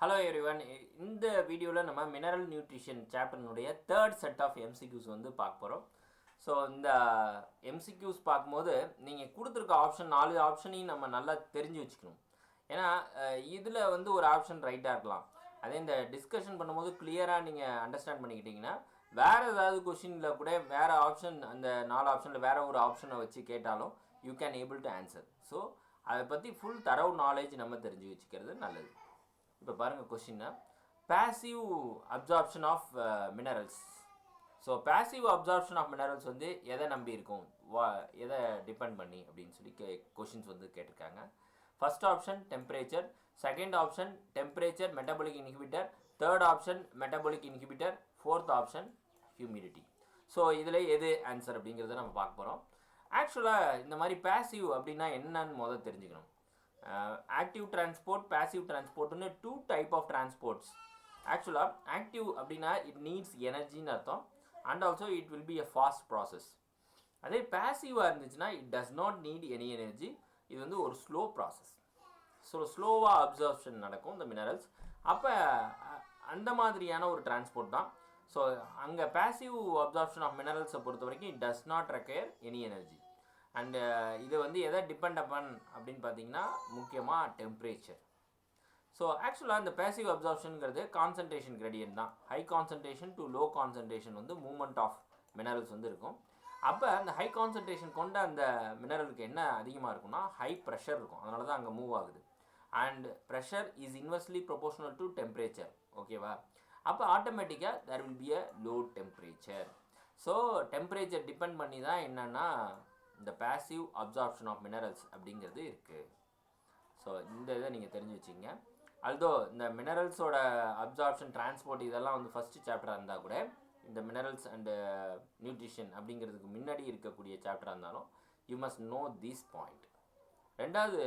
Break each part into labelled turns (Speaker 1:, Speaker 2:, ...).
Speaker 1: Hello everyone. இந்த வீடியோவில் நம்ம மினரல் நியூட்ரிஷன் சாப்டர்னுடைய தேர்ட் செட் ஆஃப் எம்சிக்யூஸ் வந்து பார்க்க போகிறோம். ஸோ இந்த எம்சிக்யூஸ் பார்க்கும்போது நீங்கள் கொடுத்துருக்க ஆப்ஷன் 4 ஆப்ஷனையும் நம்ம நல்லா தெரிஞ்சு வச்சுக்கணும். ஏன்னா இதில் வந்து ஒரு ஆப்ஷன் ரைட்டாக இருக்கலாம். அதே இந்த டிஸ்கஷன் பண்ணும்போது கிளியராக நீங்கள் அண்டர்ஸ்டாண்ட் பண்ணிக்கிட்டிங்கன்னா வேறு ஏதாவது கொஷினில் கூட வேறு ஆப்ஷன் அந்த 4 ஆப்ஷனில் வேறு ஒரு ஆப்ஷனை வச்சு கேட்டாலும் you can able to answer. So அதை பற்றி ஃபுல் தரவு நாலேஜ் நம்ம தெரிஞ்சு வச்சுக்கிறது நல்லது. இப்போ பாருங்கள் கொஷின்னா passive absorption of minerals. So passive absorption of minerals வந்து எதை நம்பி இருக்கும், எதை டிபெண்ட் பண்ணி அப்படின்னு சொல்லி கொஷின்ஸ் வந்து கேட்டிருக்காங்க. First option temperature, second option temperature metabolic inhibitor, third option metabolic inhibitor, fourth option humidity. So இதில் எது ஆன்சர் அப்படிங்கிறத நம்ம பார்க்க போகிறோம். ஆக்சுவலாக இந்த மாதிரி பேசிவ் அப்படின்னா என்னன்னு முதல் தெரிஞ்சுக்கணும். ஆக்டிவ் டிரான்ஸ்போர்ட், பேசிவ் டிரான்ஸ்போர்ட்னு 2 டைப் ஆஃப் டிரான்ஸ்போர்ட்ஸ். ஆக்சுவலாக ஆக்டிவ் அப்படின்னா இட் நீட்ஸ் எனர்ஜின்னு அர்த்தம், and also it will be a fast process. அதே பேசிவாக இருந்துச்சுன்னா it does not need any energy, இது வந்து ஒரு ஸ்லோ ப்ராசஸ். ஸோ ஸ்லோவாக அப்சர்ப்ஷன் நடக்கும் இந்த மினரல்ஸ். அப்போ அந்த மாதிரியான ஒரு டிரான்ஸ்போர்ட் தான். ஸோ அங்கே பேசிவ் அப்சார்ப்ஷன் ஆஃப் மினரல்ஸை பொறுத்த வரைக்கும் it does not require any energy. And இது வந்து எதை டிபெண்ட் அப்பான் அப்படின்னு பார்த்தீங்கன்னா முக்கியமாக டெம்பரேச்சர். ஸோ ஆக்சுவலாக இந்த பேசிவ் அப்சார்ப்ஷனுங்கிறது கான்சன்ட்ரேஷன் கிரேடியன்ட் தான். High concentration to low concentration வந்து மூவ்மெண்ட் ஆஃப் மினரல்ஸ் வந்து இருக்கும். அப்போ அந்த ஹை கான்சன்ட்ரேஷன் கொண்ட அந்த மினரலுக்கு என்ன அதிகமாக இருக்கும்னா ஹை ப்ரெஷர் இருக்கும், அதனால தான் அங்கே மூவ் ஆகுது. And pressure is inversely proportional to temperature. ஓகேவா? அப்போ ஆட்டோமேட்டிக்காக there will be a low temperature. So temperature depend பண்ணி தான் என்னென்னா இந்த பேசிவ் அப்சார்ப்ஷன் ஆஃப் மினரல்ஸ் அப்படிங்கிறது இருக்குது. ஸோ இந்த இதை நீங்கள் தெரிஞ்சு வச்சிங்க. அல்தோ இந்த மினரல்ஸோட அப்சார்ப்ஷன், டிரான்ஸ்போர்ட் இதெல்லாம் வந்து ஃபஸ்ட்டு சாப்டராக இருந்தால் கூட இந்த மினரல்ஸ் அண்டு நியூட்ரிஷன் அப்படிங்கிறதுக்கு முன்னாடி இருக்கக்கூடிய சாப்டராக இருந்தாலும் you must know this point. ரெண்டாவது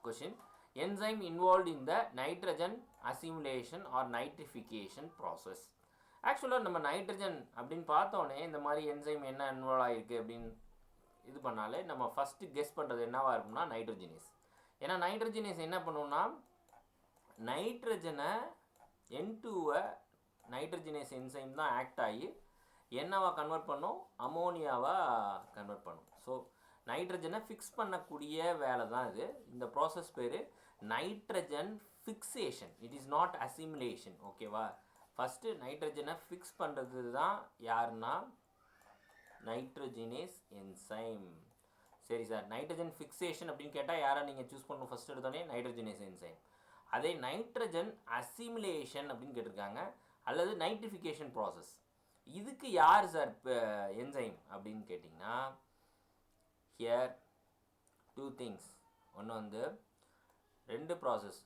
Speaker 1: question, enzyme involve in the nitrogen assimilation or nitrification process. ஆக்சுவலாக நம்ம நைட்ரஜன் அப்படின்னு பார்த்தோன்னே இந்த மாதிரி என்சைம் என்ன இன்வால்வ் ஆகிருக்கு அப்படின்னு இது பண்ணாலே நம்ம ஃபஸ்ட்டு கெஸ் பண்ணுறது என்னவாக இருக்கும்னா நைட்ரஜனேஸ். ஏன்னா நைட்ரஜனேஸ் என்ன பண்ணுவோம்னா நைட்ரஜனை N2-வை நைட்ரஜனேஸ் என்சைம் தான் ஆக்ட் ஆகி என்னவா கன்வெர்ட் பண்ணும், அமோனியாவாக கன்வெர்ட் பண்ணும். ஸோ நைட்ரஜனை ஃபிக்ஸ் பண்ணக்கூடிய வேலை தான் இது. இந்த ப்ராசஸ் பேர் nitrogen fixation, it is not assimilation. ஓகேவா? ஃபஸ்ட்டு நைட்ரஜனை ஃபிக்ஸ் பண்ணுறது தான் யாருன்னா நைட்ரோஜினேஸ் என்சைம். சரி சார், நைட்ரஜன் ஃபிக்ஸேஷன் அப்படின்னு கேட்டால் யாரை நீங்கள் சூஸ் பண்ணணும் ஃபஸ்ட் எடுத்தோடனே? Nitrogenase enzyme. அதே நைட்ரஜன் அசிமுலேஷன் அப்படின்னு கேட்டிருக்காங்க, அல்லது நைட்ரிஃபிகேஷன் ப்ராசஸ். இதுக்கு யார் சார் என்சைம் அப்படின்னு கேட்டிங்கன்னா ஹியர் 2 திங்ஸ். ஒன்று வந்து 2 ப்ராசஸ்.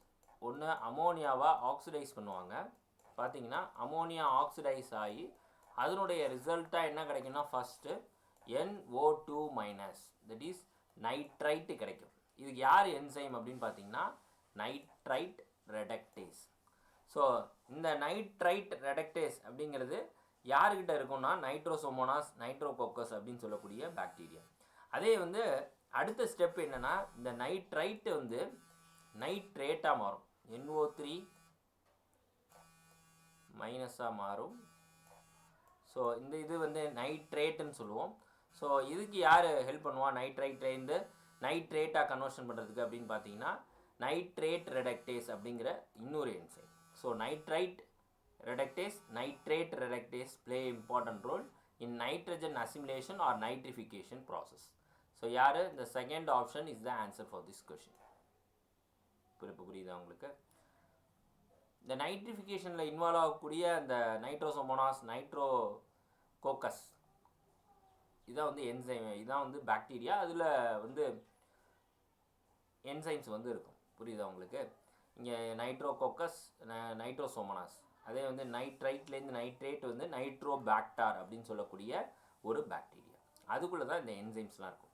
Speaker 1: ஒன்று அமோனியாவை ஆக்சிடைஸ் பண்ணுவாங்க. பார்த்தீங்கன்னா அமோனியா ஆக்சிடைஸ் ஆகி அதனுடைய ரிசல்ட்டாக என்ன கிடைக்கும்னா first NO2 minus, that is nitrite கிடைக்கும். இதுக்கு யார் என்சைம் அப்படின்னு பார்த்தீங்கன்னா நைட்ரைட் ரெடக்டேஸ். ஸோ இந்த நைட்ரைட் ரெடக்டேஸ் அப்படிங்கிறது யாருக்கிட்ட இருக்கும்னா நைட்ரோசோமோனாஸ், நைட்ரோகோக்கஸ் அப்படின்னு சொல்லக்கூடிய பாக்டீரியா. அதே வந்து அடுத்த ஸ்டெப் என்னென்னா இந்த நைட்ரைட்டு வந்து நைட்ரேட்டாக மாறும், NO3 மைனஸாக மாறும். ஸோ இந்த இது வந்து நைட்ரேட்டுன்னு சொல்லுவோம். ஸோ இதுக்கு யார் ஹெல்ப் பண்ணுவா நைட்ரைட்லேருந்து நைட்ரேட்டாக கன்வர்ஷன் பண்ணுறதுக்கு அப்படின்னு பார்த்தீங்கன்னா நைட்ரேட் ரெடக்டேஸ் அப்படிங்கிற இன்னொரு enzyme. So nitrite reductase, nitrate reductase play important role in nitrogen assimilation or nitrification process. So யார்? இந்த second option is the answer for this question. இப்போ புரியுதா உங்களுக்கு? இந்த நைட்ரிஃபிகேஷனில் இன்வால்வ் ஆகக்கூடிய அந்த நைட்ரோசோமோனாஸ், நைட்ரோகோக்கஸ் இதான் வந்து என்சைம், இதான் வந்து பாக்டீரியா. அதில் வந்து என்சைம்ஸ் வந்து இருக்கும். புரியுதா உங்களுக்கு? இங்கே நைட்ரோகோக்கஸ், நைட்ரோசோமோனாஸ். அதே வந்து நைட்ரைட்லேருந்து நைட்ரேட் வந்து நைட்ரோபாக்டார் அப்படின்னு சொல்லக்கூடிய ஒரு பாக்டீரியா. அதுக்குள்ளே தான் இந்த என்சைம்ஸ்லாம் இருக்கும்.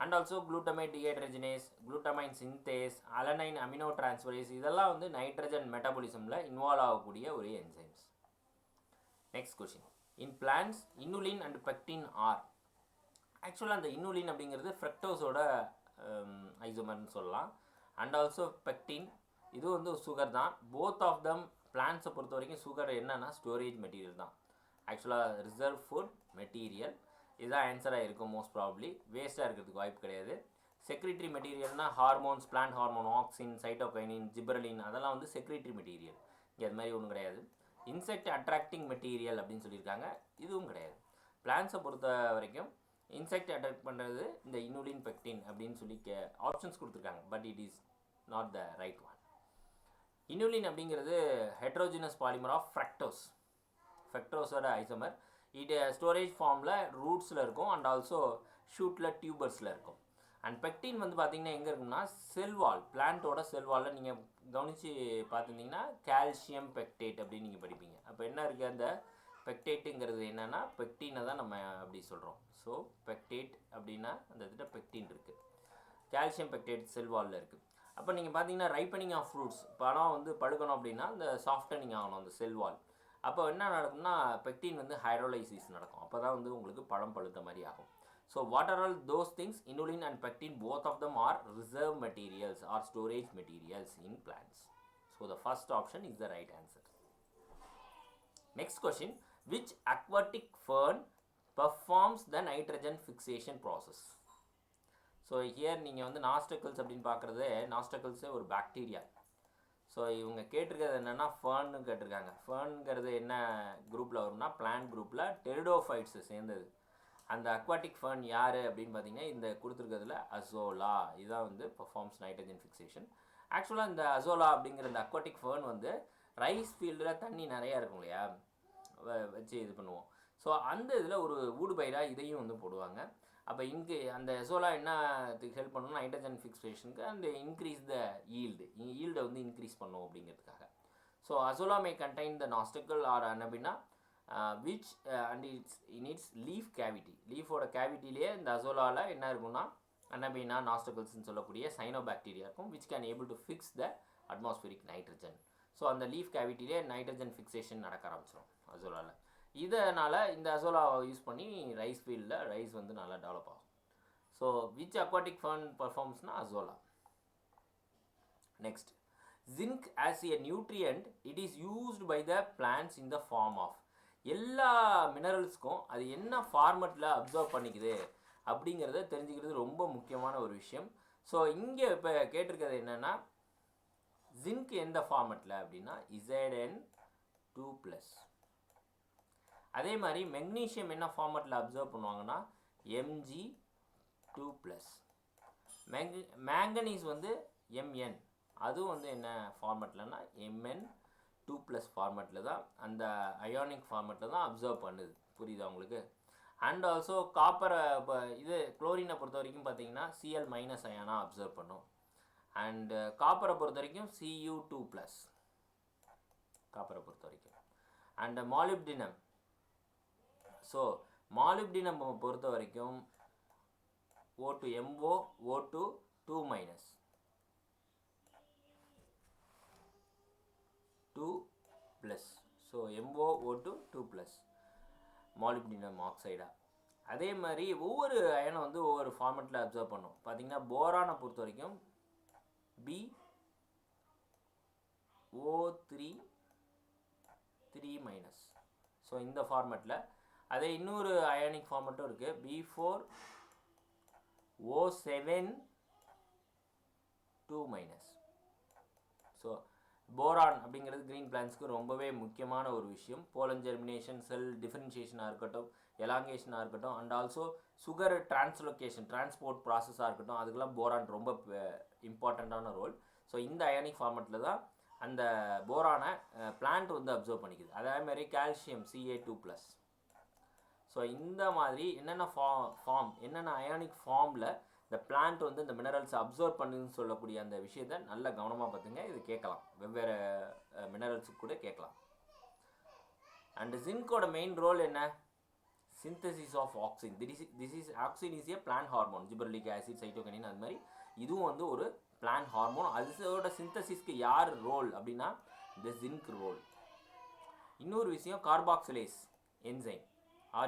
Speaker 1: And also glutamine dehydrogenase, glutamine synthase, alanine amino transferase இதெல்லாம் வந்து நைட்ரஜன் மெட்டபாலிசமில் இன்வால்வ் ஆகக்கூடிய ஒரு enzymes. Next question, in plants inulin and pectin are. ஆக்சுவலாக அந்த இன்னுலின் அப்படிங்கிறது ஃப்ரக்டோஸோட ஐசோமர்னு சொல்லலாம். அண்ட் ஆல்சோ பெக்டின் இது வந்து சுகர் தான். போத் ஆஃப் தம் பிளான்ஸை பொறுத்த வரைக்கும் சுகர் என்னன்னா ஸ்டோரேஜ் மெட்டீரியல் தான். ஆக்சுவலாக ரிசர்வ் ஃபுட் மெட்டீரியல் இதுதான் ஆன்சராக இருக்கும் மோஸ்ட் ப்ராபப்ளி. வேஸ்ட்டாக இருக்கிறதுக்கு வாய்ப்பு கிடையாது. செக்ரிட்டரி மெட்டீரியல்னால் hormones, plant hormone, auxin, cytokinin, gibberellin அதெல்லாம் வந்து செக்ரிட்டரி மெட்டீரியல். இங்கே அது மாதிரி ஒன்றும் கிடையாது. இன்செக்ட் அட்ராக்டிங் மெட்டீரியல் அப்படின்னு சொல்லியிருக்காங்க, இதுவும் கிடையாது. பிளான்ஸை பொறுத்த வரைக்கும் இன்செக்ட் அட்ராக்ட் பண்ணுறது இந்த இனுலின், பெக்டின் அப்படின்னு சொல்லி ஆப்ஷன்ஸ் கொடுத்துருக்காங்க. But it is not the right one. Inulin அப்படிங்கிறது ஹெட்ரோஜினஸ் பாலிமர் ஆஃப் ஃப்ரக்டோஸ். ஃப்ரக்டோஸோட ஐசோமர். இது ஸ்டோரேஜ் ஃபார்மில் ரூட்ஸில் இருக்கும் அண்ட் ஆல்சோ ஷூட்டில், டியூபர்ஸில் இருக்கும். அண்ட் பெக்டின் வந்து பார்த்திங்கன்னா எங்கே இருக்கும்னா செல்வால், பிளான்ட்டோட செல்வாலில் நீங்கள் கவனித்து பார்த்துருந்தீங்கன்னா கால்சியம் பெக்டேட் அப்படின்னு நீங்கள் படிப்பீங்க. அப்போ என்ன இருக்குது, அந்த பெக்டேட்டுங்கிறது என்னென்னா பெக்டினை தான் நம்ம அப்படி சொல்கிறோம். ஸோ பெக்டேட் அப்படின்னா அந்த இதில் பெக்டின் இருக்குது. கால்சியம் பெக்டேட் செல்வாலில் இருக்குது. அப்போ நீங்கள் பார்த்தீங்கன்னா ரைப்பனிங் ஆஃப் ஃப்ரூட்ஸ், பழம் வந்து பழுக்கணும் அப்படின்னா இந்த சாஃப்டனிங் ஆகணும் அந்த செல்வால். அப்போ என்ன நடக்கும்னா பெக்டின் வந்து ஹைட்ரோலைசிஸ் நடக்கும். அப்போ தான் வந்து உங்களுக்கு பழம் பழுத்த மாதிரி ஆகும். So what are all those things? Inulin and pectin, both of them are reserve materials or storage materials in plants. So the first option is the right answer. Next question, which aquatic fern performs the nitrogen fixation process? So here நீங்கள் வந்து நாஸ்டக்கிள்ஸ் அப்படின்னு பார்க்குறது, நாஸ்டக்கிள்ஸே ஒரு bacteria. So இவங்க கேட்டிருக்கிறது என்னென்னா ஃபர்ன்னு கேட்டிருக்காங்க. ஃபர்னுங்கிறது என்ன குரூப்பில் வரும்னா பிளான்ட் குரூப்பில் டெரிடோஃபைட்ஸை சேர்ந்தது. அந்த அக்வாட்டிக் ஃபர்ன் யார் அப்படின்னு பார்த்தீங்கன்னா இந்த கொடுத்துருக்கிறதுல அசோலா. இதுதான் வந்து பெர்ஃபார்ம்ஸ் நைட்ரஜன் ஃபிக்சேஷன். ஆக்சுவலாக இந்த அசோலா அப்படிங்கிற இந்த அக்வாட்டிக் ஃபர்ன் வந்து ரைஸ் ஃபீல்டில் தண்ணி நிறையா இருக்கும் இல்லையா, வச்சு இது பண்ணுவோம். ஸோ அந்த இதில் ஒரு ஊடுபயிராக இதையும் வந்து போடுவாங்க. அப்போ இங்கே அந்த அசோலா என்ன ஹெல்ப் பண்ணணும், நைட்ரஜன் ஃபிக்சேஷனுக்கு அண்ட் இன்க்ரீஸ் த ஈல்டை வந்து இன்க்ரீஸ் பண்ணும் அப்படிங்கிறதுக்காக. So Azolla may contain the nostocal or Anabaena which and its leaf cavity. லீஃபோட கேவிட்டிலேயே இந்த அசோலாவில் என்ன இருக்குன்னா அனபீனா நாஸ்டிக்கல்ஸ்ன்னு சொல்லக்கூடிய சைனோபாக்டீரியா இருக்கும், which can able to fix the atmospheric nitrogen. So அந்த லீஃப் கேவிட்டிலே நைட்ரஜன் ஃபிக்சேஷன் நடக்க ஆரம்பிச்சிடும் அசோலாவில். இதனால் இந்த அசோலாவை யூஸ் பண்ணி ரைஸ் ஃபீல்டில் ரைஸ் வந்து நல்லா டெவலப் ஆகும். ஸோ விச் அக்வாட்டிக் ஃபர்ன் பர்ஃபார்ம்ஸ்னா Azolla. Next, zinc as a nutrient it is used by the plants in the form of. எல்லா மினரல்ஸ்க்கும் அது என்ன ஃபார்மெட்டில் அப்சர்வ் பண்ணிக்குது அப்படிங்கிறத தெரிஞ்சுக்கிறது ரொம்ப முக்கியமான ஒரு விஷயம். ஸோ இங்கே இப்போ கேட்டிருக்கிறது என்னென்னா ஜிங்க் எந்த ஃபார்மெட்டில் அப்படின்னா Zn2+. அதே மாதிரி மெக்னீஷியம் என்ன ஃபார்மெட்டில் அப்சர்வ் பண்ணுவாங்கன்னா Mg2+. மேங்கனீஸ் வந்து Mn, அதுவும் வந்து என்ன ஃபார்மெட்லன்னா Mn2+ ஃபார்மெட்டில் தான், அந்த அயானிக் ஃபார்மெட்டில் தான் அப்சர்வ் பண்ணுது. புரியுதா உங்களுக்கு? அண்ட் ஆல்சோ காப்பரை, இப்போ இது குளோரினை பொறுத்த வரைக்கும் பார்த்தீங்கன்னா Cl- அயானாக அப்சர்வ் பண்ணும். அண்டு காப்பரை பொறுத்த வரைக்கும் Cu2+, காப்பரை பொறுத்த வரைக்கும். அண்ட் மாலிப்டினம், ஸோ மாலிப்டினம் பொறுத்த வரைக்கும் O2 MO O2 2-, 2+. So MO O2 2+, molybdenum ஆக்சைடா. அதே மாதிரி ஒவ்வொரு அயனை வந்து ஒவ்வொரு ஃபார்மெட்டில் அப்சர்வ் பண்ணும். பார்த்தீங்கன்னா போரானை பொறுத்த வரைக்கும் BO3 3-. ஸோ இந்த ஃபார்மெட்டில். அதே இன்னொரு அயானிக் ஃபார்மெட்டும் இருக்குது, B4O7 2-. ஸோ போரான் அப்படிங்கிறது க்ரீன் பிளான்ஸ்க்கு ரொம்பவே முக்கியமான ஒரு விஷயம். போலன் ஜெர்மினேஷன், செல் டிஃபரன்ஷியேஷனாக இருக்கட்டும், எலாங்கேஷனாக இருக்கட்டும், and also sugar translocation, transport ப்ராசஸாக இருக்கட்டும், அதுக்கெல்லாம் போரான் ரொம்ப இம்பார்ட்டண்ட்டான ரோல். ஸோ இந்த அயானிக் ஃபார்மெட்டில் தான் அந்த போரானை பிளான்ட் வந்து அப்சர்வ் பண்ணிக்குது. அதே மாதிரி கால்சியம் Ca2+. ஸோ இந்த மாதிரி என்னென்ன ஃபார்ம் என்னென்ன அயானிக் ஃபார்மில் இந்த பிளான்ட் வந்து இந்த மினரல்ஸை அப்சர்வ் பண்ணுன்னு சொல்லக்கூடிய அந்த விஷயத்தை நல்ல கவனமாக பார்த்துங்க. இது கேட்கலாம், வெவ்வேறு மினரல்ஸுக்கு கூட கேட்கலாம். அண்ட் ஜிங்கோட மெயின் ரோல் என்ன? Synthesis of auxin. Auxin is a plant hormone. Gibberellic acid, cytokinin, அது மாதிரி இதுவும் வந்து ஒரு பிளான்ட் ஹார்மோன். அதோட சிந்தசிஸ்க்கு யார் ரோல் அப்படின்னா இந்த ஜிங்க் ரோல். இன்னொரு விஷயம் கார்பாக்சிலேஸ் என்சைம்,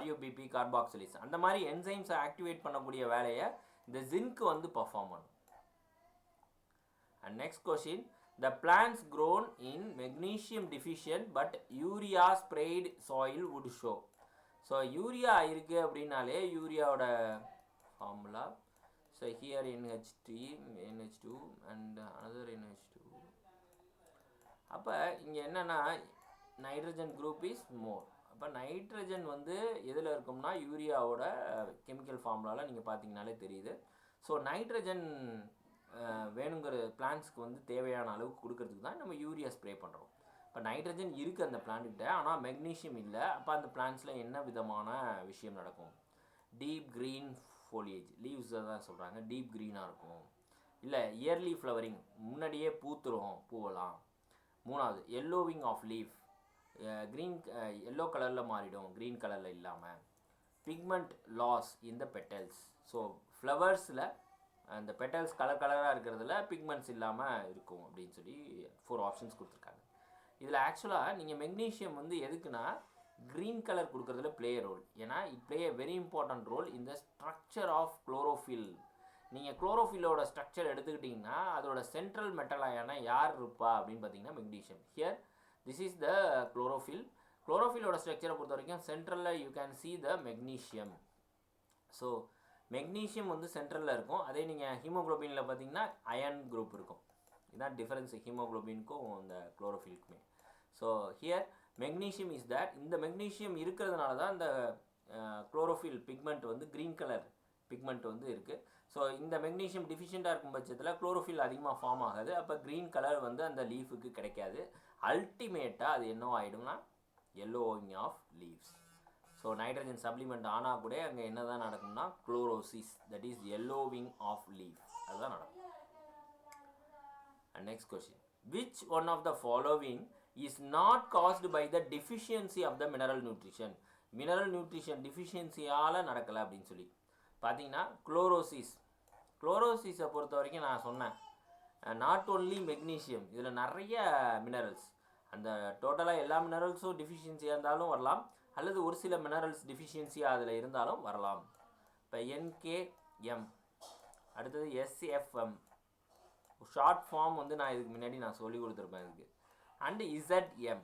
Speaker 1: RUBP கார்பாக்சிலேஸ், அந்த மாதிரி என்சைம்ஸை ஆக்டிவேட் பண்ணக்கூடிய வேலையை இந்த ஜிங்க் வந்து பர்ஃபார்ம் பண்ணும். And next question, The plants grown in magnesium deficient but urea sprayed soil would show. So urea இருக்குது அப்படின்னாலே யூரியாவோட formula. So here NH2 and another NH2. அப்போ இங்கே என்னென்னா நைட்ரஜன் குரூப் இஸ் மோர். அப்போ நைட்ரஜன் வந்து எதில் இருக்கும்னா யூரியாவோட கெமிக்கல் ஃபார்முலாவில் நீங்கள் பார்த்தீங்கனாலே தெரியுது. ஸோ நைட்ரஜன் வேணுங்கிற பிளான்ட்ஸ்க்கு வந்து தேவையான அளவுக்கு கொடுக்கறதுக்கு தான் நம்ம யூரியா ஸ்ப்ரே பண்ணுறோம். இப்போ நைட்ரஜன் இருக்குது அந்த பிளான்ட்கிட்ட, ஆனால் மெக்னீஷியம் இல்லை. அப்போ அந்த பிளான்ட்ஸில் என்ன விதமான விஷயம் நடக்கும்? டீப் க்ரீன் ஃபோலியேஜ், லீவ்ஸ் தான் சொல்கிறாங்க, டீப் க்ரீனாக இருக்கும். இல்லை இயர்லி ஃப்ளவரிங், முன்னாடியே பூத்துரும் பூவெல்லாம். மூணாவது allowing of leaf, green yellow கலரில் மாறிடும், க்ரீன் கலரில் இல்லாமல். பிக்மெண்ட் லாஸ் இன் த பெட்டல்ஸ். ஸோ ஃப்ளவர்ஸில் அந்த பெட்டல்ஸ் கலர் கலராக இருக்கிறதுல பிக்மெண்ட்ஸ் இல்லாமல் இருக்கும் அப்படின்னு சொல்லி 4 ஆப்ஷன்ஸ் கொடுத்துருக்காங்க. இதில் ஆக்சுவலாக நீங்கள் மெக்னீஷியம் வந்து எதுக்குன்னா க்ரீன் கலர் கொடுக்குறதுல ப்ளே ரோல். ஏன்னா it play a very important role in the structure of chlorophyll. நீங்கள் குளோரோஃபில்லோட ஸ்ட்ரக்சர் எடுத்துக்கிட்டிங்கன்னா அதோட சென்ட்ரல் மெட்டலாயான யார் இருப்பா அப்படின்னு பார்த்தீங்கன்னா magnesium. Here this is the chlorophyll. குளோரோஃபில்லோட ஸ்ட்ரக்சரை பொறுத்த வரைக்கும் சென்ட்ரலில் you can see the magnesium. So magnesium வந்து சென்ட்ரலில் இருக்கும். அதே நீங்கள் ஹீமோக்ளோபினில் பார்த்தீங்கன்னா அயன் குரூப் இருக்கும். இதுதான் டிஃபரன்ஸ் ஹீமோக்ளோபினுக்கும் இந்த குளோரோஃபிலுக்குமே. So here magnesium is that. இந்த மெக்னீஷியம் இருக்கிறதுனால தான் இந்த குளோரோஃபில் பிக்மெண்ட் வந்து க்ரீன் கலர் பிக்மெண்ட் வந்து இருக்குது. ஸோ இந்த மெக்னீஷியம் டிஃபிஷியண்ட்டாக இருக்கும் பட்சத்தில் குளோரோஃபில் அதிகமாக ஃபார்ம் ஆகாது. அப்போ க்ரீன் கலர் வந்து அந்த லீஃபுக்கு கிடைக்காது. அல்டிமேட்டாக அது என்ன ஆகிடும்னா yellowing of leaves. So nitrogen supplement ஆனால் கூட அங்கே என்ன தான் நடக்கும்னா chlorosis, that is yellowing of leaf, அதுதான் நடக்கும். And next question, which one of the following is not caused by the deficiency of the mineral nutrition? Mineral nutrition டிஃபிஷியன்சியால் நடக்கலை அப்படின்னு சொல்லி பார்த்தீங்கன்னா குளோரோசிஸ். குளோரோசிஸை பொறுத்த வரைக்கும் நான் சொன்னேன் நாட் ஓன்லி மெக்னீஷியம், இதில் நிறைய மினரல்ஸ், அந்த டோட்டலாக எல்லா மினரல்ஸும் டிஃபிஷியன்சியாக இருந்தாலும் வரலாம், அல்லது ஒரு சில மினரல்ஸ் டிஃபிஷியன்சியாக அதில் இருந்தாலும் வரலாம். இப்போ NKM, அடுத்தது SFM, ஷார்ட் ஃபார்ம் வந்து நான் இதுக்கு முன்னாடி நான் சொல்லி கொடுத்துருப்பேன் இதுக்கு. அண்டு ZM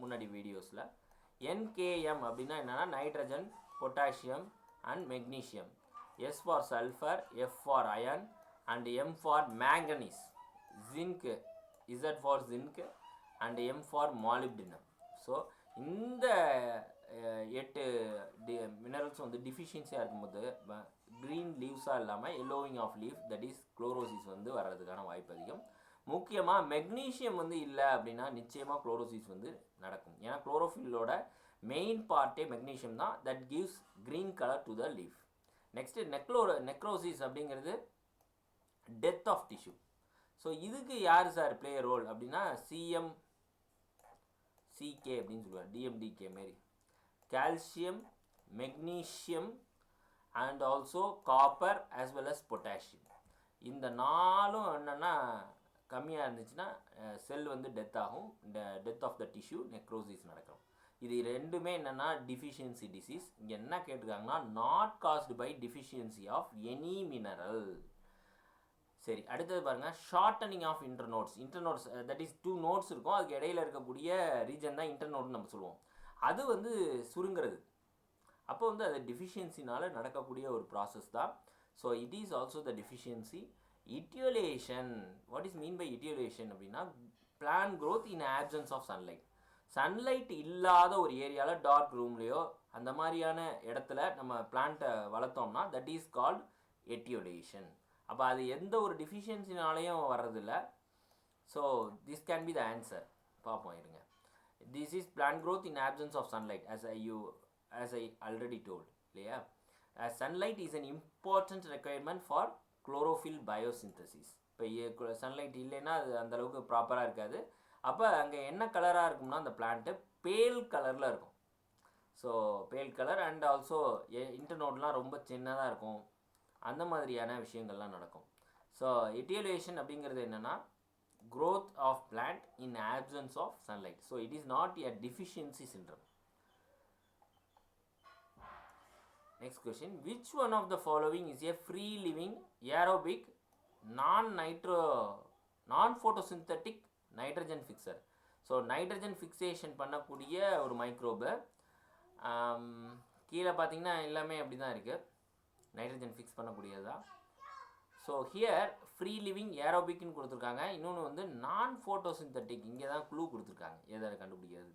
Speaker 1: முன்னாடி வீடியோஸில். NKM அப்படின்னா என்னென்னா nitrogen, potassium and magnesium. S for sulphur, F for iron and M for manganese. Zinc, Z for zinc and M for molybdenum. So இந்த 8 மினரல்ஸ் வந்து டிஃபிஷியன்சியாக இருக்கும்போது க்ரீன் லீவ்ஸாக இல்லாமல் yellowing of leaf, that is chlorosis வந்து வர்றதுக்கான வாய்ப்பு அதிகம். முக்கியமாக மெக்னீஷியம் வந்து இல்லை அப்படின்னா நிச்சயமாக குளோரோசிஸ் வந்து நடக்கும். ஏன்னா குளோரோஃபில்லோட மெயின் பார்ட்டே மெக்னீஷியம் தான், that gives green colour to the leaf. Next necrosis அப்படிங்கிறது டெத் ஆஃப் டிஷ்யூ. ஸோ இதுக்கு யார் சார் ப்ளே ரோல் அப்படின்னா CK அப்படின்னு சொல்லுவாங்க, DMDK மாரி. Calcium, magnesium and also copper as well as potassium. இந்த 4ம் என்னென்னா கம்மியாக இருந்துச்சுன்னா செல் வந்து டெத் ஆகும், death of the tissue, necrosis நடக்கும். இது ரெண்டுமே என்னென்னா டிஃபிஷியன்சி டிசீஸ். இங்கே என்ன கேட்டிருக்காங்கன்னா not caused by deficiency of any mineral. சரி, அடுத்தது பாருங்கள், shortening of internodes that is 2 nodes இருக்கும், அதுக்கு இடையில இருக்கக்கூடிய ரீஜன் தான் இன்டர்நோட்னு நம்ம சொல்லுவோம். அது வந்து சுருங்கிறது. அப்போ வந்து அது டிஃபிஷியன்சினால் நடக்கக்கூடிய ஒரு ப்ராசஸ் தான். So it is also the deficiency. Etiolation, what is mean by etiolation அப்படின்னா plant growth in absence of sunlight. Sunlight இல்லாத ஒரு ஏரியாவில் டார்க் ரூம்லேயோ அந்த மாதிரியான இடத்துல நம்ம பிளான்ட்டை வளர்த்தோம்னா தட் இஸ் கால்ட் எட்டியோலேஷன். அப்போ அது எந்த ஒரு டிஃபிஷியன்சினாலையும் வர்றதில்ல. So this can be the answer. பார்ப்போம் இருங்க. This is plant growth in absence of sunlight as I already told இல்லையா. Sunlight is an important requirement for chlorophyll biosynthesis. இப்போ சன்லைட் இல்லைன்னா அது அந்தளவுக்கு ப்ராப்பராக இருக்காது. அப்போ அங்கே என்ன கலராக இருக்கும்னா அந்த பிளான்ட்டு பேல் கலரில் இருக்கும். ஸோ பேல் கலர் அண்ட் ஆல்சோ இன்டர்நோட்லாம் ரொம்ப சின்னதாக இருக்கும். அந்த மாதிரியான விஷயங்கள்லாம் நடக்கும். ஸோ எட்டியோலேஷன் அப்படிங்கிறது என்னென்னா growth of plant in absence of sunlight. So it is not a deficiency syndrome. Next question, which one of the following is a free living aerobic non நான் photosynthetic nitrogen fixture. So nitrogen fixation பண்ணக்கூடிய ஒரு மைக்ரோபு. கீழே பார்த்தீங்கன்னா எல்லாமே அப்படி தான் இருக்குது, nitrogen fix பண்ணக்கூடியது தான். ஸோ ஹியர் ஃப்ரீ லிவிங் ஏரோபிக்னு கொடுத்துருக்காங்க. இன்னொன்று வந்து நான் ஃபோட்டோசிந்தட்டிக், இங்கே தான் க்ளூ கொடுத்துருக்காங்க எதை கண்டுபிடிக்கிறது.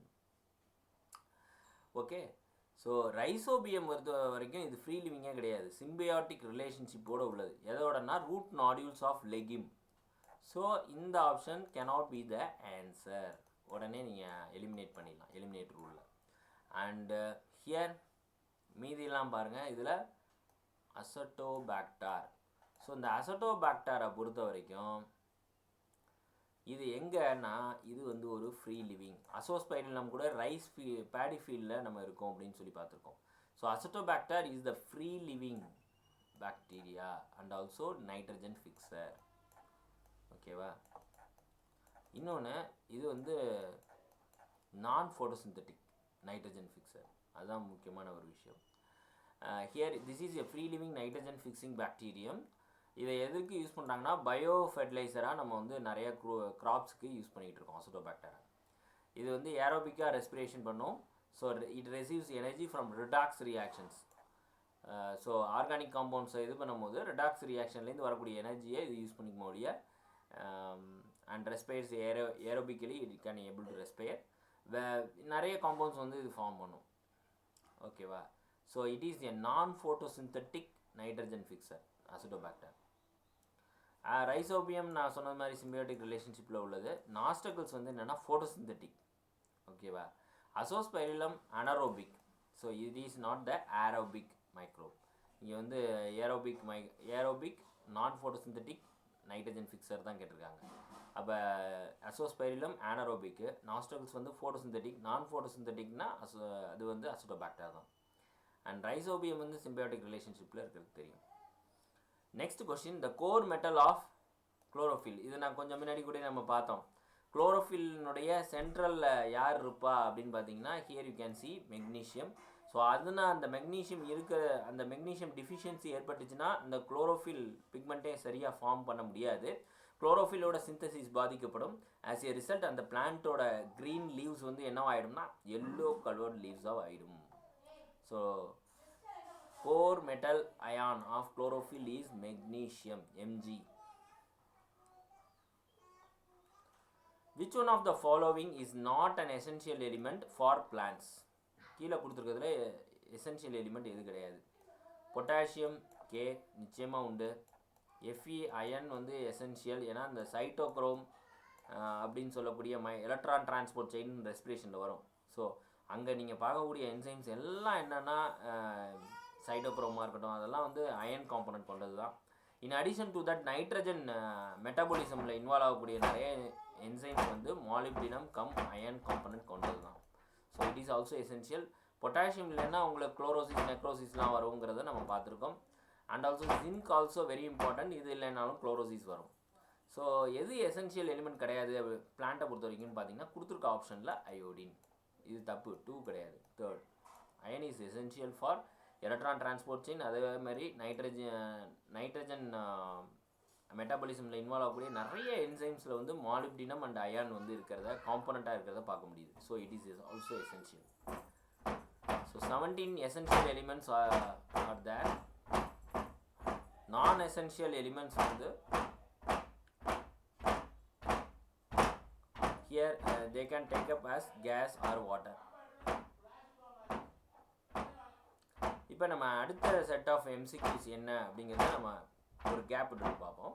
Speaker 1: ஓகே, ஸோ ரைசோபியம் பொறுத்த வரைக்கும் இது ஃப்ரீ லிவிங்கே கிடையாது, சிம்பியாட்டிக் ரிலேஷன்ஷிப்போடு உள்ளது. எதோடனா ரூட் நாடியூல்ஸ் ஆஃப் லெகிம். ஸோ இந்த option cannot be the answer. உடனே நீங்கள் எலிமினேட் பண்ணிடலாம் எலிமினேட் ரூலில். அண்டு ஹியர் மீதியெல்லாம் பாருங்கள், இதில் அசட்டோபாக்டர். ஸோ இந்த அசட்டோபாக்டரை பொறுத்த வரைக்கும் இது எங்கன்னா இது வந்து ஒரு ஃப்ரீ லிவிங். அசோஸ்பைரிலம் கூட ரைஸ் பேடி ஃபீல்டில் நம்ம இருக்கோம் அப்படின்னு சொல்லி பார்த்துருக்கோம். So Azotobacter is the free living bacteria and also nitrogen fixture. ஓகேவா? இன்னொன்று இது வந்து நான் ஃபோட்டோசிந்தட்டிக் நைட்ரஜன் ஃபிக்சர், அதுதான் முக்கியமான ஒரு விஷயம். Here this is a free living nitrogen fixing bacterium. இதை எதுக்கு யூஸ் பண்ணுறாங்கன்னா பயோ ஃபெர்டிலைசராக நம்ம வந்து நிறைய க்ராப்ஸுக்கு யூஸ் பண்ணிகிட்டு இருக்கோம் அசட்டோபாக்டரை. இது வந்து ஏரோபிக்காக ரெஸ்பிரேஷன் பண்ணும். So it receives energy from redox reactions. So organic காம்பவுண்ட்ஸை இது பண்ணும்போது ரிடாக்ஸ் ரியாக்ஷன்லேருந்து வரக்கூடிய எனர்ஜியை இது யூஸ் பண்ணிக்க முடிய and respires aerobically it can able to respire. நிறைய காம்பவுண்ட்ஸ் வந்து இது ஃபார்ம் பண்ணும். ஓகேவா? ஸோ இட் இஸ் எ நான் photosynthetic nitrogen fixture Azotobacter. Rhizobium நான் சொன்னது மாதிரி சிம்பியோட்டிக் ரிலேஷன்ஷிப்பில் உள்ளது. நாஸ்டக்கிள்ஸ் வந்து என்னென்னா ஃபோட்டோசிந்தட்டிக். ஓகேவா? Azospirillum anaerobic. So it is not the aerobic microbe. இங்கே வந்து ஏரோபிக் நான் ஃபோட்டோசிந்தட்டிக் நைட்ரஜன் ஃபிக்சர் தான் கேட்டிருக்காங்க. அப்போ அசோஸ்பைரிலம் அனரோபிக்கு, நாஸ்டக்கிள்ஸ் வந்து ஃபோட்டோசிந்தட்டிக், நான் ஃபோட்டோசிந்தட்டிக்னா அது வந்து அசட்டோபாக்டர் தான். அண்ட் ரைசோபியம் வந்து சிம்பியோட்டிக் ரிலேஷன்ஷிப்பில் இருக்கிறது தெரியும். Next question, the core metal of chlorophyll. இது நான் கொஞ்சம் முன்னாடி கூட நம்ம பார்த்தோம். குளோரோஃபில்னுடைய சென்ட்ரலில் யார் இருப்பா அப்படின்னு பார்த்தீங்கன்னா here you can C magnesium. So அதுனா அந்த மெக்னீஷியம் இருக்கிற அந்த மெக்னீஷியம் டிஃபிஷியன்சி ஏற்பட்டுச்சுன்னா இந்த குளோரோஃபில் பிக்மெண்ட்டே சரியாக ஃபார்ம் பண்ண முடியாது. குளோரோஃபிலோட சிந்தசிஸ் பாதிக்கப்படும். ஆஸ் ஏ ரிசல்ட் அந்த பிளான்ட்டோட க்ரீன் லீவ்ஸ் வந்து என்னவா ஆகிடும்னா எல்லோ கலர்ட் லீவ்ஸாக ஆகிடும். So core metal ion of chlorophyll is magnesium, Mg. Which one of the following is not an essential element for plants? கீழே கொடுத்துருக்கிறதுல essential element எது கிடையாது. Potassium K நிச்சயமாக உண்டு. Fe iron வந்து essential, ஏன்னா இந்த சைட்டோக்ரோம் அப்படின்னு சொல்லக்கூடிய எலக்ட்ரான் டிரான்ஸ்போர்ட் செயின் ரெஸ்பிரேஷனில் வரும். ஸோ அங்கே நீங்கள் பார்க்கக்கூடிய என்சைம்ஸ் எல்லாம் என்னென்னா சைட்டோக்ரோமாக இருக்கட்டும், அதெல்லாம் வந்து அயன் காம்பனண்ட் கொண்டது தான். In addition to that nitrogen மெட்டபாலிசமில் இன்வால்வ் ஆகக்கூடிய நிறைய என்சைம்ஸ் வந்து மாலிப்டினம் கம் அயன் காம்பனண்ட் கொண்டது தான். So it is also essential. Potassium இல்லைன்னா உங்களுக்கு குளோரோசிஸ் நெக்ரோசிஸ்லாம் வருங்கிறத நம்ம பார்த்துருக்கோம். And also zinc also very important, இது இல்லைனாலும் குளோரோசிஸ் வரும். ஸோ எது எசென்ஷியல் எலிமெண்ட் கிடையாது பிளான்ட்டை பொறுத்த வரைக்கும்னு பார்த்தீங்கன்னா கொடுத்துருக்க ஆப்ஷனில் அயோடின். இது தப்பு, 2 கிடையாது. Third, iron is essential for electron transport chain. அதே மாதிரி நைட்ரஜன் மெட்டாபாலிசமில் இன்வால்வ் ஆகக்கூடிய நிறைய என்சைம்ஸில் வந்து மாலிப்டினம் அண்ட் அயான் வந்து இருக்கிறத காம்பனண்ட்டாக இருக்கிறத பார்க்க முடியுது. So it is also essential. So 17 essential elements are there. Non essential elements வந்து here they can take up as gas or water. இப்போ நம்ம அடுத்த செட் ஆஃப் எம்சிக்யூஸ் என்ன அப்படிங்கிறத நம்ம ஒரு கேப் விட்டு பார்ப்போம்.